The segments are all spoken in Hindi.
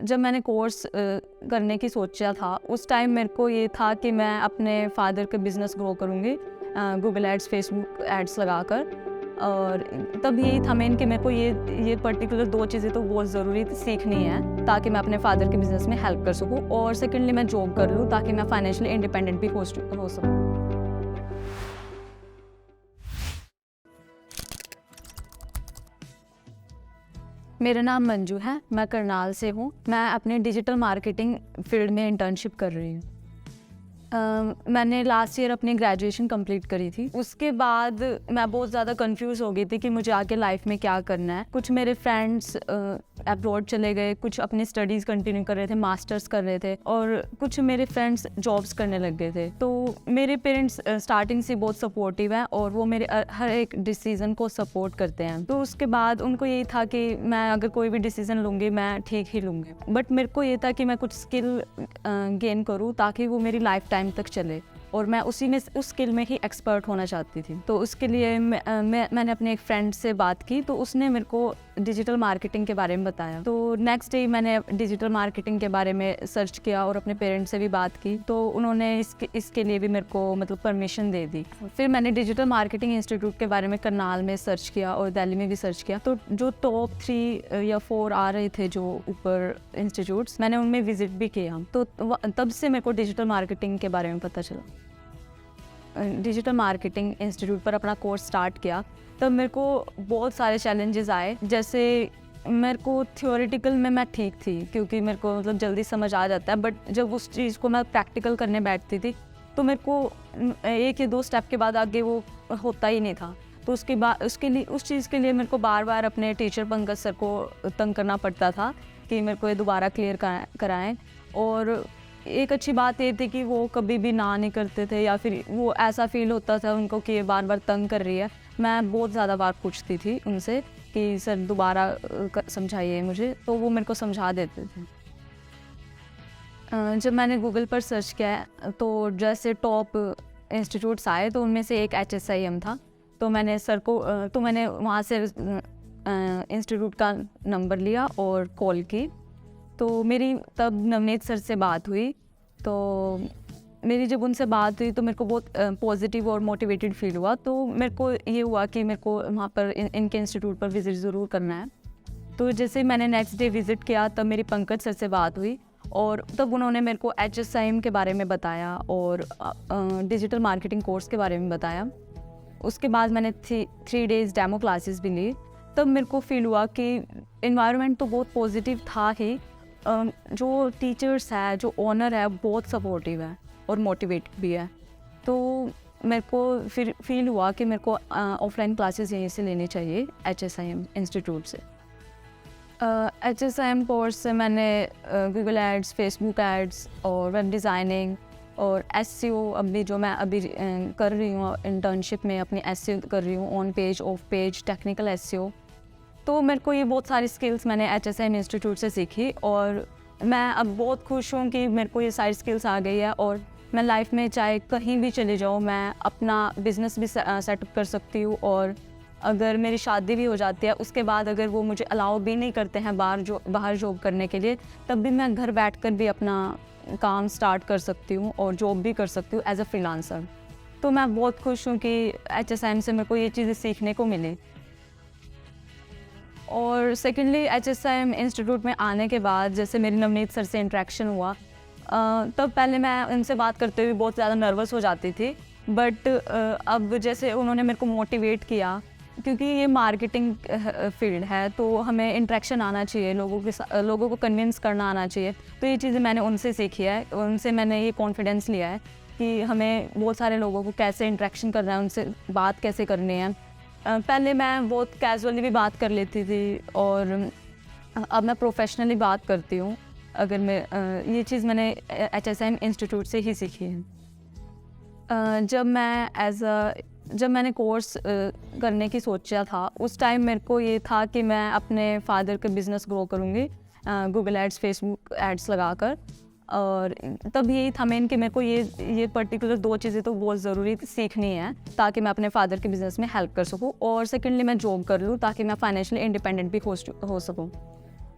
जब मैंने कोर्स करने की सोचा था उस टाइम मेरे को ये था कि मैं अपने फादर का बिज़नेस ग्रो करूँगी गूगल एड्स फेसबुक एड्स लगाकर। और तब यही था मेन कि मेरे को ये पर्टिकुलर 2 चीज़ें तो बहुत ज़रूरी सीखनी है ताकि मैं अपने फादर के बिज़नेस में हेल्प कर सकूँ, और सेकेंडली मैं जॉब कर लूँ ताकि मैं फाइनेंशियली इंडिपेंडेंट भी हो सकूँ। मेरा नाम मंजू है, मैं करनाल से हूँ। मैं अपने डिजिटल मार्केटिंग फील्ड में इंटर्नशिप कर रही हूँ। मैंने लास्ट ईयर अपनी ग्रेजुएशन कंप्लीट करी थी। उसके बाद मैं बहुत ज़्यादा कंफ्यूज हो गई थी कि मुझे आगे लाइफ में क्या करना है। कुछ मेरे फ्रेंड्स अब्रॉड चले गए, कुछ अपनी स्टडीज़ कंटिन्यू कर रहे थे, मास्टर्स कर रहे थे, और कुछ मेरे फ्रेंड्स जॉब्स करने लग गए थे। तो मेरे पेरेंट्स स्टार्टिंग से बहुत सपोर्टिव हैं और वो मेरे हर एक डिसीज़न को सपोर्ट करते हैं। तो उसके बाद उनको यही था कि मैं अगर कोई भी डिसीज़न लूँगी मैं ठीक ही लूँगी, बट मेरे को ये था कि मैं कुछ स्किल गेन करूँ ताकि वो मेरी लाइफ टाइम तक चले, और मैं उस स्किल में ही एक्सपर्ट होना चाहती थी। तो उसके लिए मैंने अपने एक फ्रेंड से बात की, तो उसने मेरे को डिजिटल मार्केटिंग के बारे में बताया। तो नेक्स्ट डे मैंने डिजिटल मार्केटिंग के बारे में सर्च किया और अपने पेरेंट्स से भी बात की, तो उन्होंने इसके लिए भी मेरे को मतलब परमिशन दे दी। फिर मैंने डिजिटल मार्केटिंग इंस्टीट्यूट के बारे में करनाल में सर्च किया और दिल्ली में भी सर्च किया। तो जो टॉप 3 या 4 आ रहे थे जो ऊपर इंस्टीट्यूट्स, मैंने उनमें विजिट भी किया। तो तब से मेरे को डिजिटल मार्केटिंग के बारे में पता चला। डिजिटल मार्केटिंग इंस्टीट्यूट पर अपना कोर्स स्टार्ट किया तब मेरे को बहुत सारे चैलेंजेस आए। जैसे मेरे को थियोरेटिकल में मैं ठीक थी क्योंकि मेरे को मतलब जल्दी समझ आ जाता है, बट जब उस चीज़ को मैं प्रैक्टिकल करने बैठती थी तो मेरे को 1 या 2 स्टेप के बाद आगे वो होता ही नहीं था। तो उसके बाद उस चीज़ के लिए मेरे को बार बार अपने टीचर पंकज सर को तंग करना पड़ता था कि मेरे को ये दोबारा क्लियर कराएं। और एक अच्छी बात ये थी कि वो कभी भी ना नहीं करते थे, या फिर वो ऐसा फील होता था उनको कि ये बार बार तंग कर रही है। मैं बहुत ज़्यादा बार पूछती थी उनसे कि सर दोबारा समझाइए मुझे, तो वो मेरे को समझा देते थे। जब मैंने गूगल पर सर्च किया तो जैसे टॉप इंस्टीट्यूट्स आए तो उनमें से एक HSIM था। तो मैंने सर को मैंने वहाँ से इंस्टीट्यूट का नंबर लिया और कॉल की। तो मेरी तब नवनीत सर से बात हुई। तो मेरी जब उनसे बात हुई तो मेरे को बहुत पॉजिटिव और मोटिवेटेड फील हुआ। तो मेरे को ये हुआ कि मेरे को वहाँ पर इनके इंस्टीट्यूट पर विज़िट ज़रूर करना है। तो जैसे मैंने नेक्स्ट डे विज़िट किया तब मेरी पंकज सर से बात हुई और तब उन्होंने मेरे को HSIM के बारे में बताया और डिजिटल मार्केटिंग कोर्स के बारे में बताया। उसके बाद मैंने 3 डेज़ डेमो क्लासेस भी ली। तब मेरे को फील हुआ कि इन्वायरमेंट तो बहुत पॉजिटिव था ही, जो टीचर्स है, जो ओनर है, बहुत सपोर्टिव है और मोटिवेटेड भी है। तो मेरे को फिर फील हुआ कि मेरे को ऑफलाइन क्लासेस यहीं से लेनी चाहिए HSIM इंस्टीट्यूट से। HSIM कोर्स से मैंने गूगल एड्स, फेसबुक एड्स और वेब डिज़ाइनिंग और SEO अभी जो मैं अभी कर रही हूँ इंटर्नशिप में, अपनी SEO कर रही हूँ, on page, of page, technical SEO। तो मेरे को ये बहुत सारी स्किल्स मैंने HSIM इंस्टीट्यूट से सीखी और मैं अब बहुत खुश हूँ कि मेरे को ये सारी स्किल्स आ गई है और मैं लाइफ में चाहे कहीं भी चले जाऊँ मैं अपना बिज़नेस भी सेटअप कर सकती हूँ। और अगर मेरी शादी भी हो जाती है उसके बाद अगर वो मुझे अलाउ भी नहीं करते हैं बाहर जॉब करने के लिए, तब भी मैं घर बैठकर भी अपना काम स्टार्ट कर सकती हूँ और जॉब भी कर सकती हूँ एज अ फ्रीलांसर। तो मैं बहुत खुश हूँ कि HSIM से मेरे को ये चीज़ें सीखने को मिली। और सेकेंडली HSIM इंस्टीट्यूट में आने के बाद जैसे मेरी नवनीत सर से इंटरेक्शन हुआ, तब पहले मैं उनसे बात करते हुए बहुत ज़्यादा नर्वस हो जाती थी, बट अब जैसे उन्होंने मेरे को मोटिवेट किया, क्योंकि ये मार्केटिंग फील्ड है तो हमें इंटरेक्शन आना चाहिए, लोगों को कन्विंस करना आना चाहिए। तो ये चीज़ें मैंने उनसे सीखी है, उनसे मैंने ये कॉन्फिडेंस लिया है कि हमें बहुत सारे लोगों को कैसे इंटरेक्शन करना है, उनसे बात कैसे करनी है। पहले मैं बहुत कैजुअली भी बात कर लेती थी और अब मैं प्रोफेशनली बात करती हूँ। अगर मैं ये चीज़ मैंने HSIM इंस्टीट्यूट से ही सीखी है। जब मैंने कोर्स करने की सोचा था उस टाइम मेरे को ये था कि मैं अपने फादर का बिज़नेस ग्रो करूँगी गूगल एड्स, फेसबुक एड्स लगाकर। और तब यही था मेन कि मेरे को ये पर्टिकुलर 2 चीज़ें तो बहुत ज़रूरी सीखनी है ताकि मैं अपने फादर के बिज़नेस में हेल्प कर सकूं, और सेकेंडली मैं जॉब कर लूं ताकि मैं फाइनेंशियली इंडिपेंडेंट भी हो सकूं।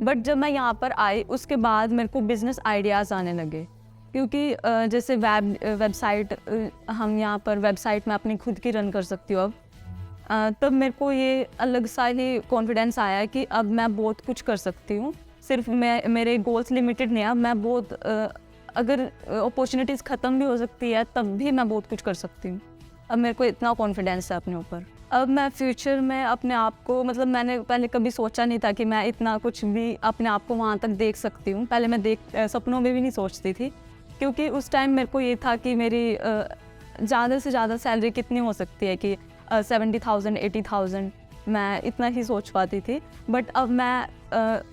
बट जब मैं यहाँ पर आई उसके बाद मेरे को बिज़नेस आइडियाज़ आने लगे, क्योंकि जैसे वेबसाइट हम यहाँ पर वेबसाइट मैं अपनी खुद की रन कर सकती हूँ अब। तब मेरे को ये अलग सा ही कॉन्फिडेंस आया कि अब मैं बहुत कुछ कर सकती हूँ। सिर्फ मैं मेरे गोल्स लिमिटेड नहीं है, अब मैं बहुत अगर अपॉर्चुनिटीज़ ख़त्म भी हो सकती है तब भी मैं बहुत कुछ कर सकती हूँ। अब मेरे को इतना कॉन्फिडेंस है अपने ऊपर। अब मैं फ्यूचर में अपने आप को मतलब मैंने पहले कभी सोचा नहीं था कि मैं इतना कुछ भी अपने आप को वहाँ तक देख सकती हूँ। पहले मैं सपनों में भी नहीं सोचती थी, क्योंकि उस टाइम मेरे को ये था कि मेरी ज़्यादा से ज़्यादा सैलरी कितनी हो सकती है कि 70,000 80,000 मैं इतना ही सोच पाती थी। बट अब मैं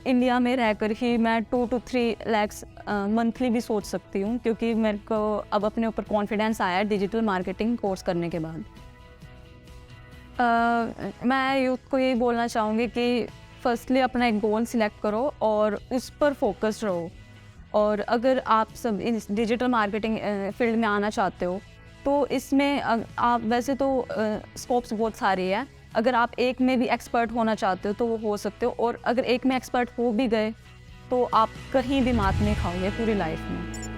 इंडिया में रहकर ही मैं 2 to 3 lakhs मंथली भी सोच सकती हूँ, क्योंकि मेरे को अब अपने ऊपर कॉन्फिडेंस आया है डिजिटल मार्केटिंग कोर्स करने के बाद। मैं यूथ को यही बोलना चाहूँगी कि फर्स्टली अपना एक गोल सिलेक्ट करो और उस पर फोकस रहो। और अगर आप सब इस डिजिटल मार्केटिंग फील्ड में आना चाहते हो तो इसमें आप वैसे तो स्कोप्स बहुत सारी है। अगर आप एक में भी एक्सपर्ट होना चाहते हो तो वो हो सकते हो, और अगर एक में एक्सपर्ट हो भी गए तो आप कहीं भी मात नहीं खाओगे पूरी लाइफ में।